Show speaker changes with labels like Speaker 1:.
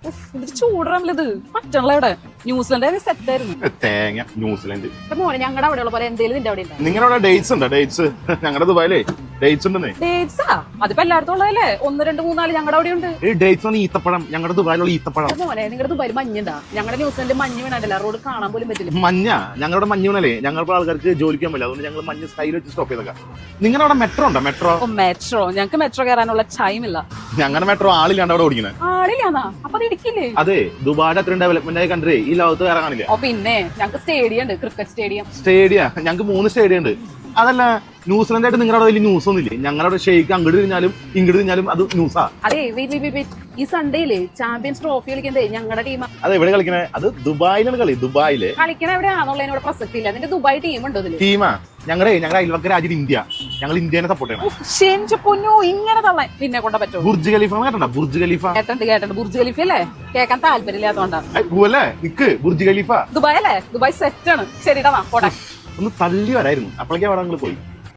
Speaker 1: ഇത് ചൂടറത് പറ്റണല്ലോ ഇവിടെ. New Zealand set ആയിരുന്നു.
Speaker 2: തേങ്ങ ന്യൂസിലൻഡ്
Speaker 1: മോനെ ഞങ്ങളുടെ അവിടെയുള്ള പോലെ എന്തെങ്കിലും നിന്റെ അവിടെ ഉണ്ടോ?
Speaker 2: നിങ്ങളുടെ ഡേറ്റ്സ് ഉണ്ടോ? ഡേറ്റ്സ് ഞങ്ങളുടെ ദുബായിലേ ഡേറ്റ്സ് ഉണ്ടെന്നേ.
Speaker 1: ഡേറ്റ്സാ? അതിപ്പോ എല്ലായിടത്തും ഉള്ളതല്ലേ. 1, 2, 3, 4 ഞങ്ങളുടെ അവിടെ ഉണ്ട്.
Speaker 2: ഈ ഡേറ്റ്സ് ആണ് ഈത്തപ്പഴം. ഞങ്ങളുടെ ദുബായിലുള്ള ഈത്തപ്പഴം.
Speaker 1: മോനെ നിങ്ങളുടെ ദുബായിൽ മഞ്ഞുണ്ടാ? ഞങ്ങളുടെ ന്യൂസിലൻഡ് മഞ്ഞ് വീണല്ല. റോഡ് കാണാൻ പോലും പറ്റില്ല.
Speaker 2: മഞ്ഞ ഞങ്ങളുടെ മഞ്ഞ് വീണല്ലേ ഞങ്ങളുടെ ആൾക്കാർക്ക് ജോലിക്കാൻ പറ്റില്ല. അതുകൊണ്ട് ഞങ്ങൾ മഞ്ഞ് സ്റ്റൈൽ വെച്ച് സ്റ്റോപ്പ് ചെയ്തേക്കാം. നിങ്ങളുടെ അവിടെ മെട്രോ ഉണ്ടോ? മെട്രോ
Speaker 1: ഞങ്ങൾക്ക് മെട്രോ കയറാനുള്ള ടൈം ഇല്ല.
Speaker 2: ഞങ്ങളുടെ മെട്രോ ആളില്ലാണ്ട് അവിടെ ഓടിക്കണേ.
Speaker 1: ആളില്ലാന്നാ? അപ്പൊ അത് ഇടിക്കില്ലേ?
Speaker 2: അതെ, ദുബായിയുടെ അത്രയും ഡെവലപ്മെന്റ് ആയ കൺട്രി ഈ ലോകത്ത് വേറെ കാണില്ല.
Speaker 1: പിന്നെ ഞങ്ങൾക്ക് സ്റ്റേഡിയം ഉണ്ട്, ക്രിക്കറ്റ് സ്റ്റേഡിയം.
Speaker 2: ഞങ്ങൾക്ക് 3 സ്റ്റേഡിയം ഉണ്ട്. അതല്ല, ന്യൂസിലൻഡ് ആയിട്ട് നിങ്ങളുടെ വലിയ ന്യൂസ് ഒന്നുമില്ലേ? ഞങ്ങളുടെ ഷെയ്ക്ക് അങ്ങോട്ട് തിരിഞ്ഞാലും ഇങ്ങോട്ട് തിരിഞ്ഞാലും അത് ന്യൂസാ.
Speaker 1: അതെ, ഈ സൺഡേയില് ചാമ്പ്യൻസ് ട്രോഫി കളിക്കുന്നത് ഞങ്ങളുടെ ടീമാ.
Speaker 2: അത് എവിടെ കളിക്കണേ? അത് ദുബായിലാണ് കളി. ദുബായില്
Speaker 1: കളിക്കണ എവിടെയാണെന്നുള്ളതിനോട് പ്രസക്തി ഇല്ല. അതിന്റെ ദുബായ് ടീം ഉണ്ടോ?
Speaker 2: ടീമാ ഞങ്ങളുടെ അയൽവക്ക രാജ്യം ഇന്ത്യ. ഞങ്ങൾ ഇന്ത്യനെ സപ്പോർട്ട് ചെയ്യണം.
Speaker 1: പൊന്നോ, ഇങ്ങനെ തള്ളേ പിന്നെ കൊണ്ട പറ്റുമോ?
Speaker 2: ബുർജ് ഖലീഫ കേട്ടോ? Burj Khalifa
Speaker 1: കേട്ടുണ്ട്. ബുർജ് ഖലീഫ അല്ലേ? കേൾക്കാൻ താല്പര്യമില്ലാത്തോണ്ടാണ്.
Speaker 2: പോവല്ലേ നിക്ക്. ബുർജ് ഖലീഫ
Speaker 1: ദുബായ് അല്ലേ? ദുബായ് സെറ്റ് ആണ്. ശരിടാ, പോട്ടെ.
Speaker 2: ഒന്ന് തള്ളി വരായിരുന്നു. അപ്പോഴേക്കും അവിടെ പോയി.